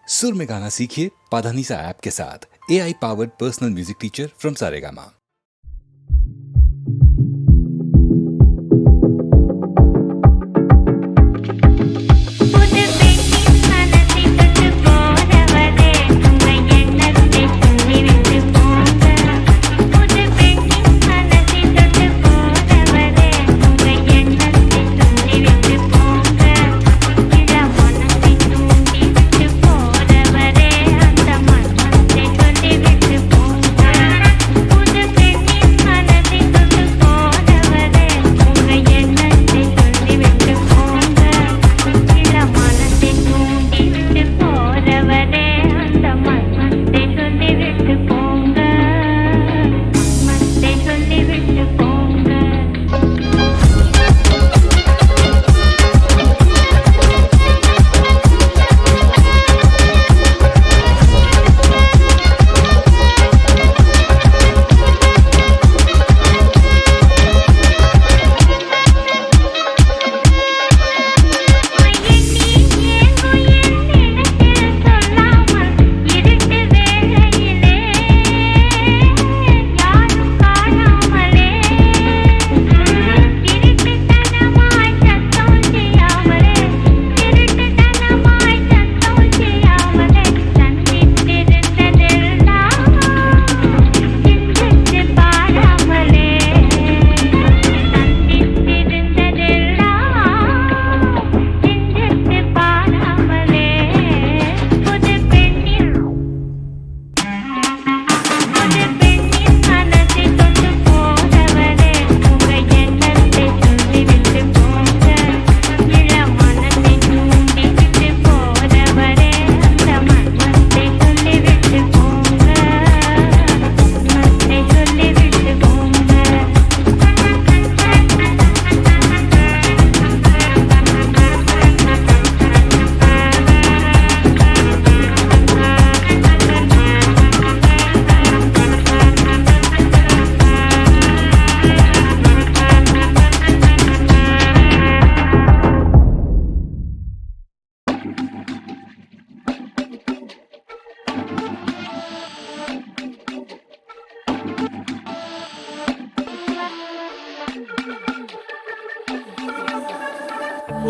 सुर में गाना सीखिए पाधानीसा ऐप के साथ। AI powered personal music teacher from Saregama.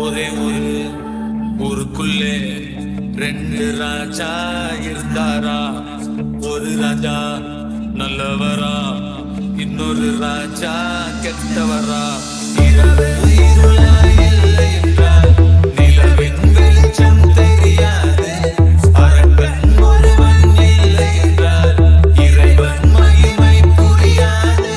ஒரே ஊருக்குள்ளே ரெண்டு ராஜா இருந்தாரா. ஒரு ராஜா நல்லவரா, இன்னொரு ராஜா கெட்டவரா. இரவு இருளாய் இல்லை என்றால் நிலவின் வெளிச்சம் தெரியாது. அரக்கன் ஒருவன் இல்லை என்றால் இறைவன் மகிமை புரியாது.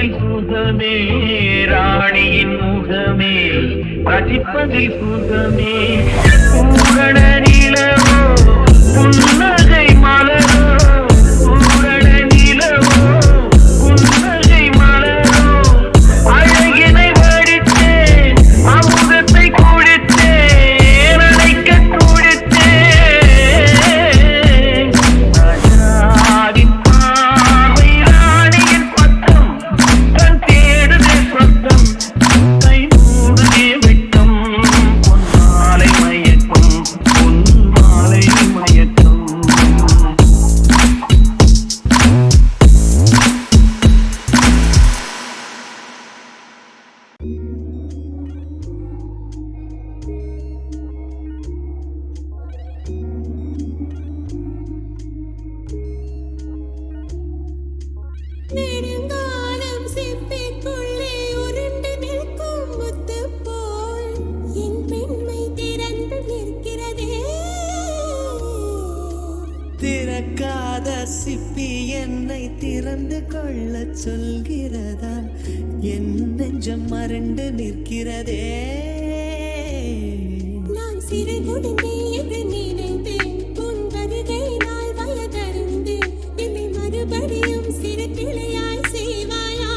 ரசிப்பதில் சுகமே ராணியின் முகமே ரசிப்பதில் சுகமே பூரண நிலவோ புன்னகை மலரோ பூரண நிலவோ புன்னகை மலரோ அழகினை வடித்தேன் அமுதத்தை குடித்தேன் அணைக்க துடித்தேன் ராஜாவின் பார்வை ராணியின் பக்கம் கண் தேடுதே சொந்தம் கை மூடுதே வெட்கம் பொன்மாலை மயக்கம் பொன்மாலை மயக்கம் நெடுங்காலம் சிப்பிக்குள்ளே உருண்டு நிற்கும் முத்து போல் என் பெண்மை திறந்து நிற்கிறதே. திறக்காத சிப்பி என்னை திறந்து கொள்ள சொல்கிறதா என் நெஞ்சம் மறண்டு நிற்கிறதே. நான் சிறு குழந்தை என்று நினைத்தேன் உன் வருகை நாள் வயதறிந்தேன் என்னை மறுபடியும் சிறு பிள்ளையாய் செய்வாயா.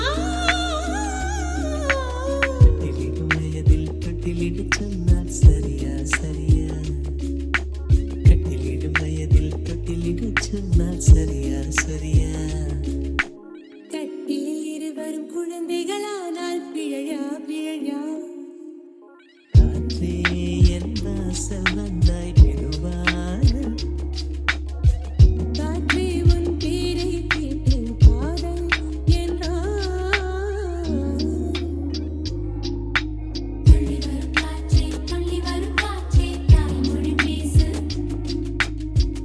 தொட்டிலிடும் வயதில் தொட்டிலிடு சொன்னால் சரியா சரியா கட்டிலிடும் வயதில் தொட்டிலிடு சொன்னால் சரியா சரியா. கட்டிலில் இருவரும் குழந்தைகளானால் பிழையா பிழையா. காற்றே என் வாசல் வந்தாய் பெறுவான காற்றே உன் பேரை கேட்டேன் காதல் என்றான். துள்ளி வரும் காற்றே தாய்மொழி பேசு.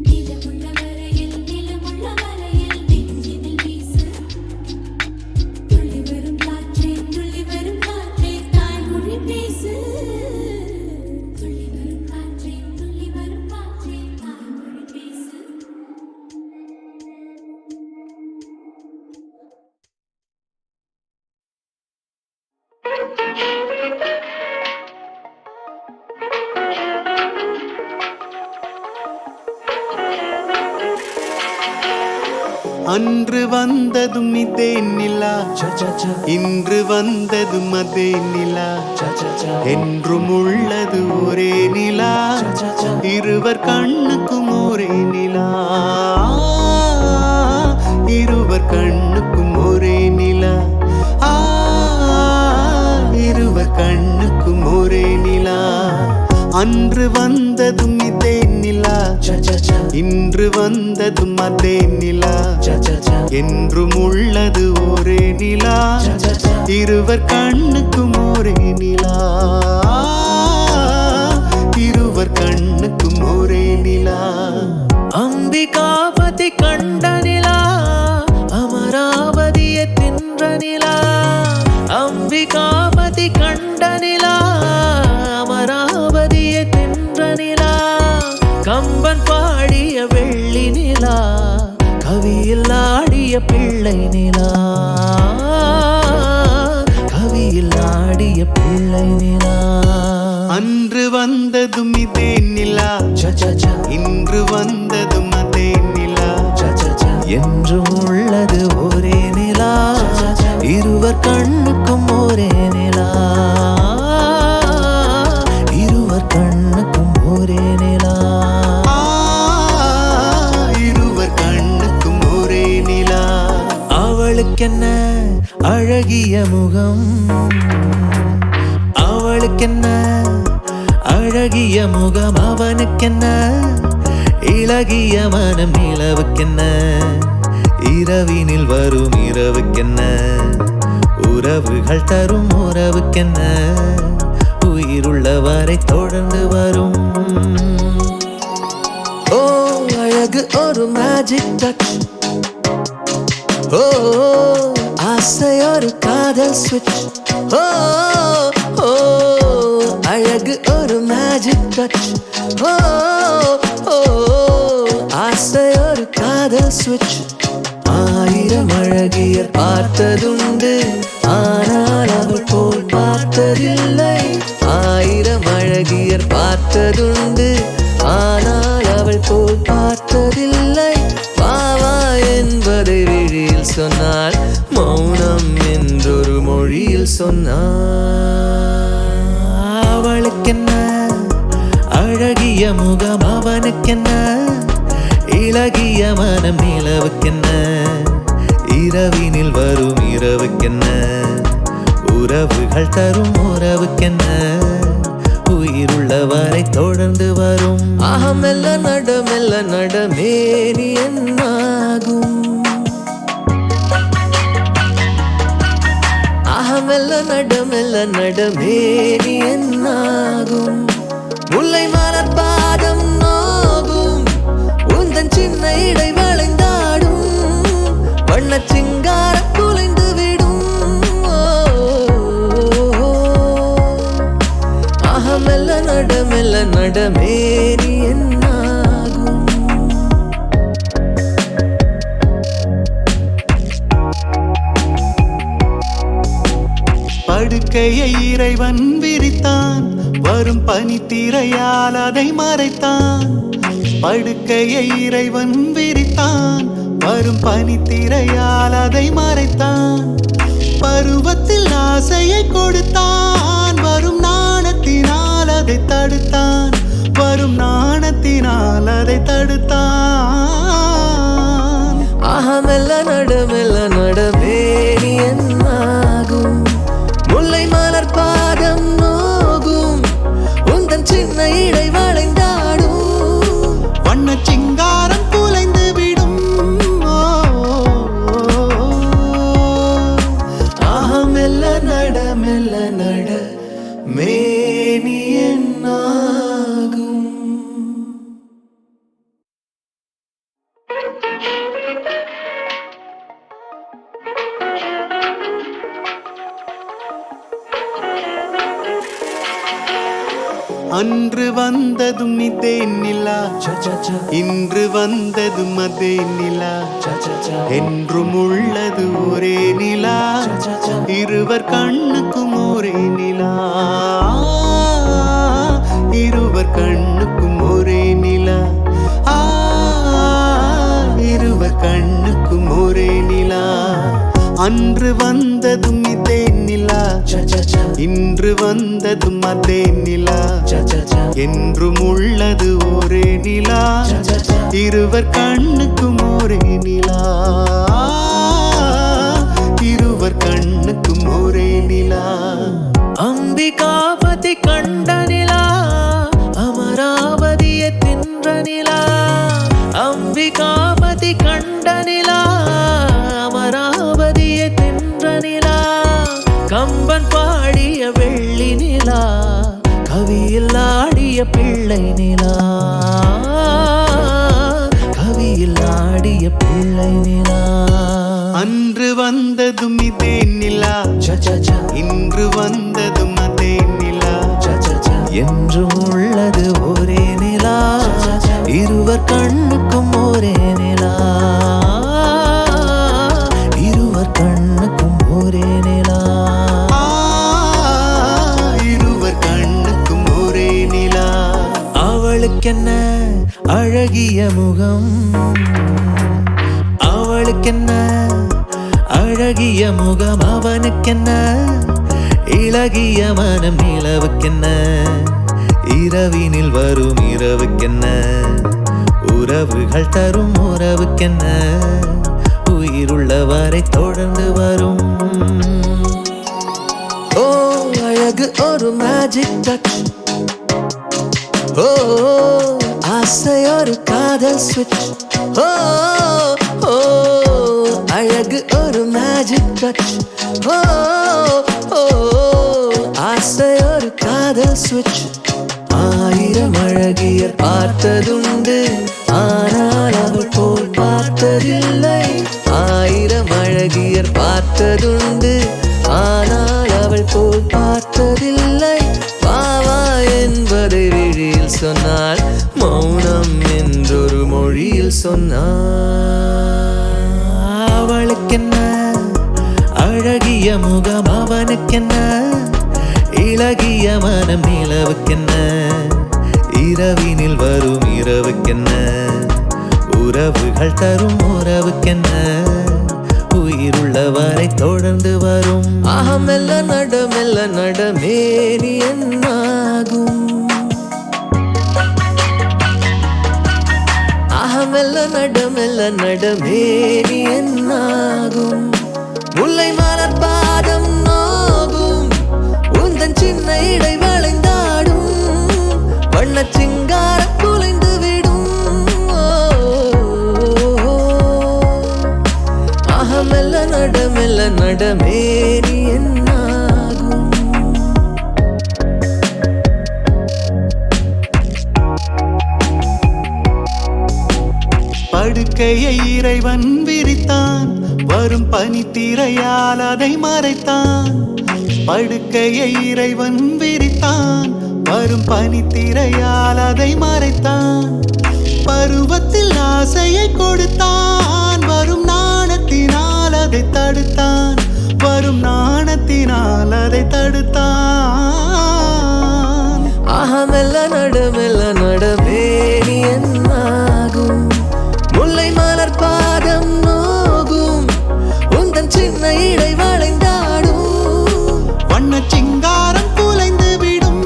நிலமுள்ள வரையில் நெஞ்சினில் வீசு. துள்ளி வரும் காற்றே தாய்மொழி பேசு. துள்ளி வரும் காற்றே தாய்மொழி பேசு. அன்று வந்ததும் இதே நிலா இன்று வந்ததும் அதே நிலா என்றும் உள்ளது ஒரே நிலா இருவர் கண்ணுக்கும் ஒரே நிலா இருவர் கண்ணுக்கும் ஒரே நிலா இருவர் கண்ணுக்கும் ஒரே நிலா. அன்று வந்ததும் இதே நிலா இன்று வந்ததும் அதே நிலா என்றும் உள்ளது ஒரே நிலா இருவர் கண்ணுக்கும் ஒரே நிலா இருவர் கண்ணுக்கும் ஒரே நிலா. அம்பிகாபதி கண்ட நிலா அமராவதியை தின்ற நிலா. அம்பிகாபதி கண்ட நிலா அமராவதியை தின்ற நிலா. கம்பன் பாடிய வெள்ளி நிலா கவியில் ஆடிய பிள்ளை நிலா. கவியில் ஆடிய பிள்ளை நிலா. அன்று வந்ததும் இதே நிலா இன்று வந்ததும் அதே நிலா என்றும் உள்ளது ஒரே நிலா இருவர் கண்ணுக்கும் ஒரே நிலா இருவர் கண்ணுக்கும் ஒரே நிலா. இருவர் கண்ணுக்கும் ஒரே நிலா. அவளுக்கென்ன அழகிய முகம் அவளுக்கென்ன அழகிய முகம் அவனுக்கென்ன இளகிய மனம் நிலவுக்கென்ன இரவினில் வரும் இரவுக்கென்ன உறவுகள் தரும் உறவுக்கென்ன உயிருள்ளவரை தொடர்ந்து வரும். ஓ அழகு ஒரு மேஜிக் டச். ஓ ஆசை ஒரு காதல் ஸ்விட்ச். ஓ ஓ அழகு ஒரு மேஜிக் டச். ஓ ஆசை ஒரு காதல் ஸ்விட்ச். ஆயிரம் அழகில் அழகியர் பார்த்ததுண்டு, ஆனால் அவள் போல் பார்த்ததில்லை. 1000 அழகியர் பார்த்ததுண்டு, ஆனால் அவள் போல் பார்த்ததில்லை. பாவா என்பதை விழியில் சொன்னால், மௌனம் என்றொரு மொழியில் சொன்னாள். அவளுக்கென்ன அழகிய முகம், அவனுக்கென்ன இளகிய மனம், நிலவுக்கென்ன இரவினில் வரும் இரவுக்கென்ன உறவுகள் தரும் உறவுக்கென்ன உயிருள்ள வரை தொடர்ந்து வரும். மெல்ல நடமே நீ என்னாகும், மெல்ல நடமே நீ என்னாகும். முல்லை மலர் பாதம் நோகும், உந்தன் சின்ன இடை வளைந்தாடும், வண்ண சிங்கார குலைந்து விடும். மெல்ல நடமே நீ என்னாகும். படுக்கையை இறைவன் விரித்தான், வரும் பனித்திரையால் அதை மறைத்தான். படுக்கையை இறைவன் விரித்தான், வரும் பனித்திரையால் அதை மறைத்தான். பருவத்தில் ஆசையை கொடுத்தான், வரும் நாணத்தினால் அதை தடுத்தான். வரும் நாணத்தினால் அதை தடுத்தான். மெல்ல நடமே நீ என்னாகும். முல்லை மலர் பாதம் நோகும், உந்தன் சின்ன இடை வளைந்தாடும், வண்ண சிங்காரம் குலைந்து விடும். மெல்ல நட மேனி என்னாகும். அன்று வந்ததும் இதே நிலா, இன்று வந்ததும் அதே நிலா, என்றும் உள்ளது ஒரே நிலா, இருவர் கண்ணுக்கும் ஒரே நிலா, இருவர் கண்ணுக்கும் ஒரே நிலா, இருவர் கண்ணுக்கும் ஒரே நிலா. அன்று வந்ததும் இதே நிலா, இன்று வந்ததும் அதே நிலா, என்றும் உள்ளது ஒரே நிலா, இருவர் கண்ணுக்கும் ஒரே நிலா, இருவர் கண்ணுக்கும் ஒரே நிலா. அம்பிகாபதி கண்ட நிலா, அமராவதியை தின்ற நிலா. அம்பிகாபதி கண்ட நிலா, அமராவதியை தின்ற நிலா. கம்பன் பாடிய வெள்ளி நிலா, கவியில் ஆடிய பிள்ளை நிலா, கவியில் ஆடிய பிள்ளை நிலா. அன்று வந்ததும் இதே நிலா, இன்று வந்ததும் அதே நிலா, என்றும் உள்ளது ஒரே நிலா, இருவர் கண்ணுக்கும் ஒரே நிலா, இருவர் கண்ணுக்கும் ஒரே நிலா. இருவர் கண்ணுக்கும் ஒரே நிலா. அவளுக்கென்ன அழகிய முகம், அவளுக்கென்ன அழகிய முகம், அவனுக்கென்ன இளகிய மனம், நிலவுக்கென்ன இரவினில் வரும் இரவுக்கென்ன உறவுகள் தரும் உறவுக்கென்ன உயிருள்ள வரை தொடர்ந்து வரும். ஓ அழகு ஒரு மேஜிக் டச், ஓ ஆசை ஒரு காதல் ஸ்விட்ச். ஓ ஓ அழகு ஒரு மேஜிக் டச், ஓ ஓ ஆசை ஒரு காதல் ஸ்விட்ச். 1000 அழகியர் பார்த்ததுண்டு, ஆனால் அவள் போல் பார்த்ததில்லை. 1000 அழகியர் பார்த்ததுண்டு, ஆனால் அவள் போல் பார்த்ததில்லை. பாவா என்பதை விழியில் சொன்னால், மௌனம் என்றொரு மொழியில் சொன்னாள். அவளுக்கென்ன அழகிய முகம் அவனுக்கென்ன, இளகிய மனம் நிலவுக்கென்ன, இரவினில் வரும் இரவுக்கென்ன, உறவுகள் தரும் உறவுக்கென்ன, உயிருள்ளவரை தொடர்ந்து வரும். மெல்ல நடமேனி என்னாகும், மெல்ல நடமேனி என்னாகும். முல்லை மலர் பாதம் நோகும், உந்தன் சின்ன இடை வளைந்தாடும், வண்ண சிங்கார குலைந்து விடும். மெல்ல நடமேனி என்னாகும். படுக்கையை இறைவன் விரித்தான், வரும் பனித்திரையால் அதை மறைத்தான். படுக்கையை இறைவன் விரித்தான், வரும் பனித்திரையால் அதை மறைத்தான். பருவத்தில் ஆசையை கொடுத்தான், வரும் நாணத்தினால் அதை தடுத்தான், வரும் நாணத்தினால் அதை தடுத்தான். மெல்ல நடமேனி என்னாகும், முல்லை மலர் பாதம் நோகும், உந்தன் சின்ன இடை வளைந்தாடும், வண்ண சிங்காரம் குலைந்து விடும்.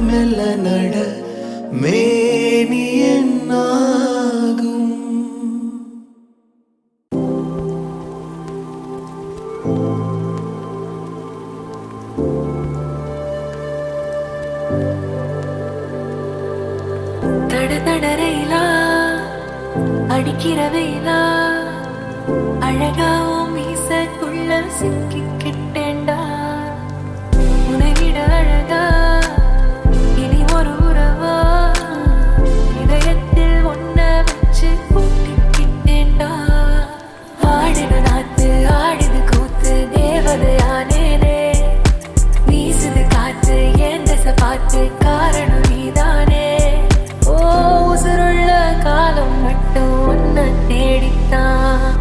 மெல்ல நட மேனி என்னாகும். தடதடரையிலா அடிக்கிற வெயிலா, அழகாவும் மீசக்குள்ள சிக்கிக்கிட்டேண்டா, உனவிட அழகா இனி ஒரு உறவா, இதயத்தில் ஒன்ன வச்சு கூட்டிக்கிட்டேண்டா. ஆடுது நாத்து ஆடுது கூத்து தேவதையானேனே, வீசுது காத்து ஏன் தசை பார்த்து காரணம் நீதானே. ஓ உசுருள்ள காலம் மட்டும் ஒன்ன தேடித்தான்,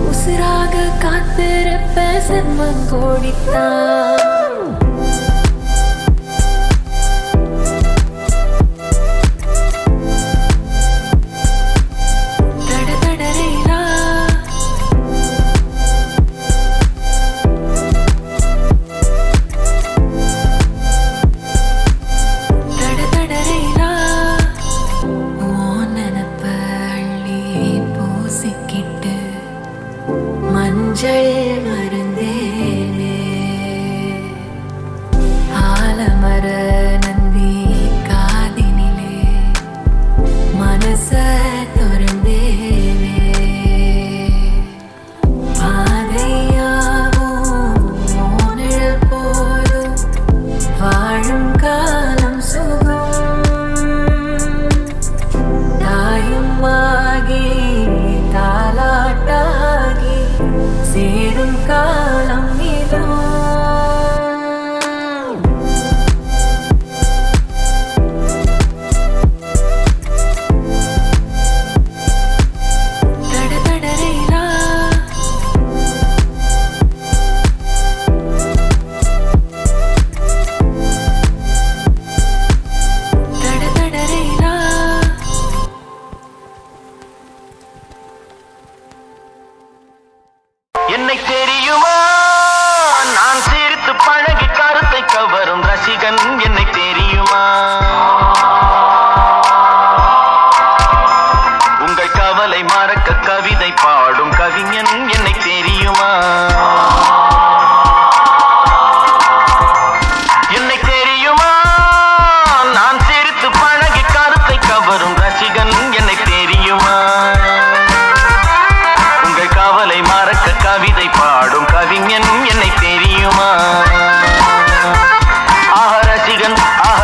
உசுராக காத்திருப்ப செம்மம் கோடித்தான். தடதடரையிலா தடதடரையிலா உன் நினப்ப அள்ளி பூசிக்கிட்டு மஞ்சள் மருந்தேனே, ஆலமர நந்தி காதினிலே மனச துறந்தேனே. பாதையாவும் நிழல் போதும் வாழும் காலம் சுகம், தாயும் ஆகி தாலாட்டாகி சேரும் காலம் இதோ. தடதடரையிலா தடதடரையிலா என்னை தெரியுமா, நான் சிரித்து பழகி கருத்தை கவரும் ரசிகன் என்னை தெரியுமா. உங்கள் கவலை மறக்க கவிதை பாடும் கவிஞன் என்னை தெரியுமா. என்னை தெரியுமா, நான் சிரித்து பழகி கருத்தை கவரும் ரசிகன் என்னை தெரியுமா. உங்கள் கவலை மறக்க கவிதை பாடும் கவிஞன் என்னை தெரியுமா. ஆஹ ரசிகன் ஆஹ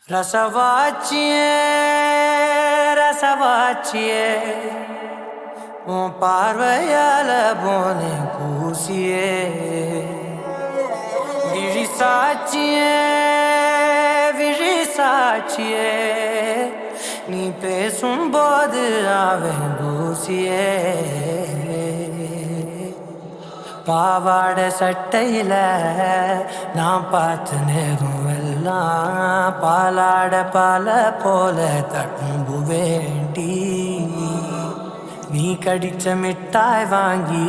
ரசவாச்சியே ரசவாச்சியே உன் பார்வையால போனே பூசியே விழி சாட்சியே விழி சாட்சியே நீ பேசும்போது அவன் தூசியே பாவாடை சட்டையில நான் பார்த்த நேரம் எல்லாம் பாலாட பால போல தடும்பு வேண்டி நீ கடிச்ச மிட்டாய் வாங்கி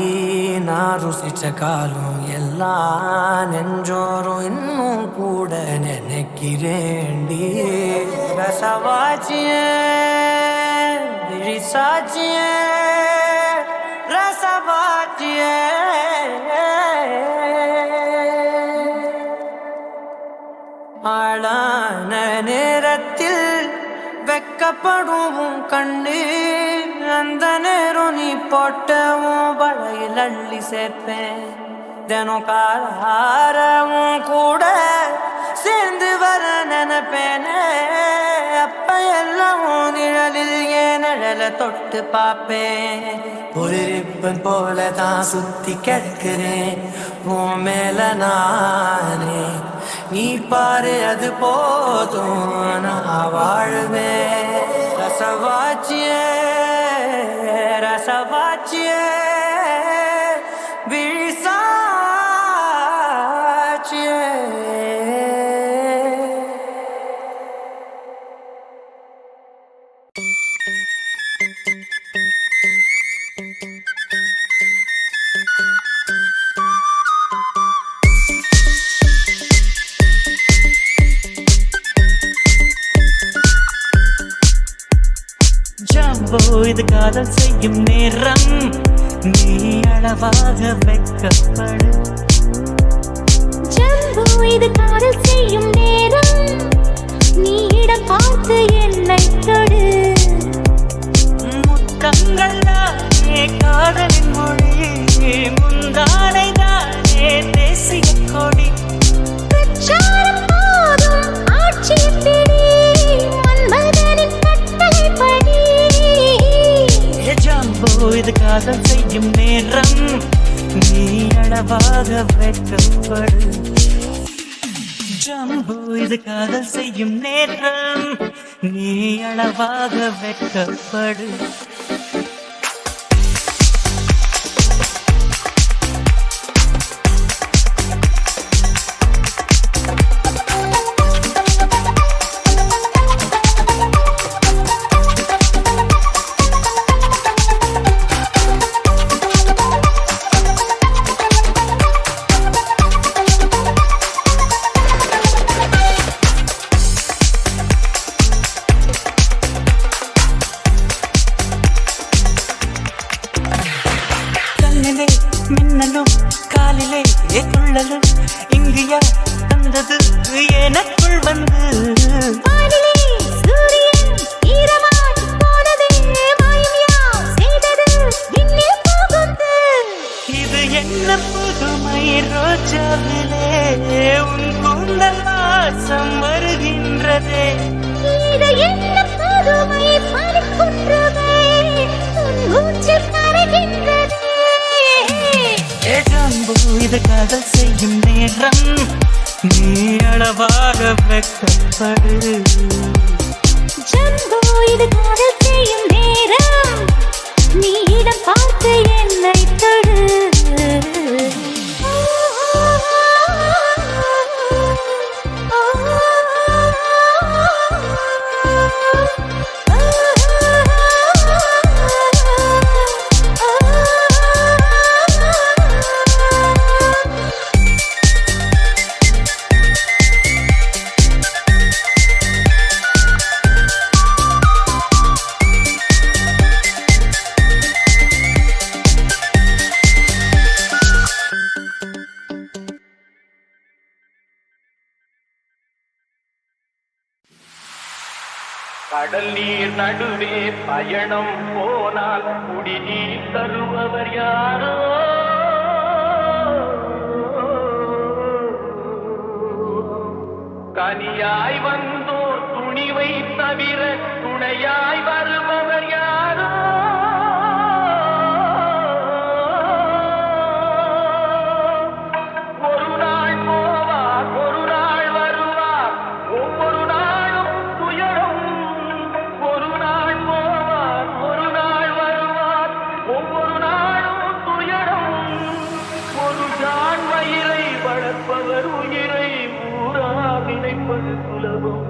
நான் ருசிச்ச காலம் எல்லாம் நெஞ்சோறும் இன்னும் கூட நினைக்கிறேண்டி ரசவாச்சியே விழிசாச்சியே ரசவாச்சியே ஆளான நேரத்தில் வெக்கப்படும் கண்ணு அந்த நேரம் நீ போட்டவும் வளையில் அள்ளி சேர்ப்பேன் தினம் காரவும் கூட சேர்ந்து வர நினைப்பேனே அப்ப எல்லாம் நிழலில் ஏன் நிழலை தொட்டு பார்ப்பேன் ஒரு ரிப்பன் போல தான் சுத்தி கிடக்கிறேன் உன் மேல நானே நீ பாரு அது போதும் நான் வாழுவேன் ரசவாச்சியே ரசவாச்சியே விழிசாச்சியே ஜம்போ இது காதல் செய்யும் நேரம் நீ அளவாக வெக்கப்படு ஜம்போ இது காதல் செய்யும் நேரம் நீ இடம் பார்த்து என்னை தொடு முத்தங்கள் தானே காதலின் மொழி முந்தானை தானே தேசிய கொடி பிரச்சாரம் போதும் ஆட்சியை பிடி மன்மதனின் கட்டளைப்படி ஜம்போ இது காதல் செய்யும் நேரம் நீ அளவாக வெக்கப்படு ஜம்போ இது காதல் செய்யும் நேரம் நீ அளவாக வெக்கப்படு மின்னலும் காலிலே துள்ளலும் இங்கியா தந்தது எனக்குள் வந்து வானிலே சூரியன் ஈரமாய் போனதே மாயம் யார் செய்தது விண்ணில் போகுது இது என்ன புதுமை ரோஜாவிலே உன் கூந்தல் வாசம் வருகின்றதே இது என்ன புதுமை பறிக்குன்றவே உன் மூச்சு கரைகின்றதே ஜம்போ இது காதல் செய்யும் நேரம் நீ அளவாக வெக்கப்படு ஜம்போ இது காதல் செய்யும் நேரம் நீ இடம் பார்த்து என்னை தொடு கடல் நீர் நடுவே பயணம் போனால் குடிநீர் தருபவர் யாரோ கனியாய் வந்தோர் தவிர துணையாய் வருபவர் யாரோ ஒரு நாள் போவார் ஒரு நாள் வருவார் ஒவ்வொரு நாளும் துயரம் ஒரு நாள் போவார் ஒரு நாள் வருவார் ஒவ்வொரு நாளும் துயரம் ஒரு ஜான் மயிரை வளர்ப்பவர் உயிரை ஊரா நினைப்பது சுலபம்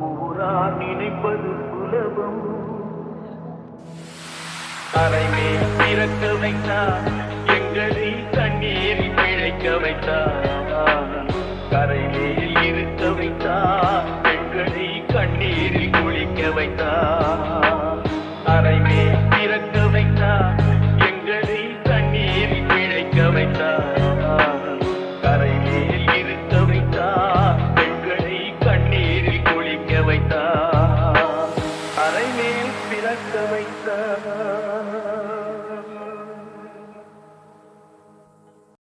ஊரா நினைப்பது சுலபம் அறைமே பிறக்க வைத்தார் எங்களை தண்ணீரில் பிழைக்க வைத்தார் கரைமேல் இருக்க வைத்தார் எங்களை கண்ணீரில் குளிக்க வைத்தார் அறைமே பிறக்க வைத்தார் எங்களை தண்ணீரில் பிழைக்க வைத்தார்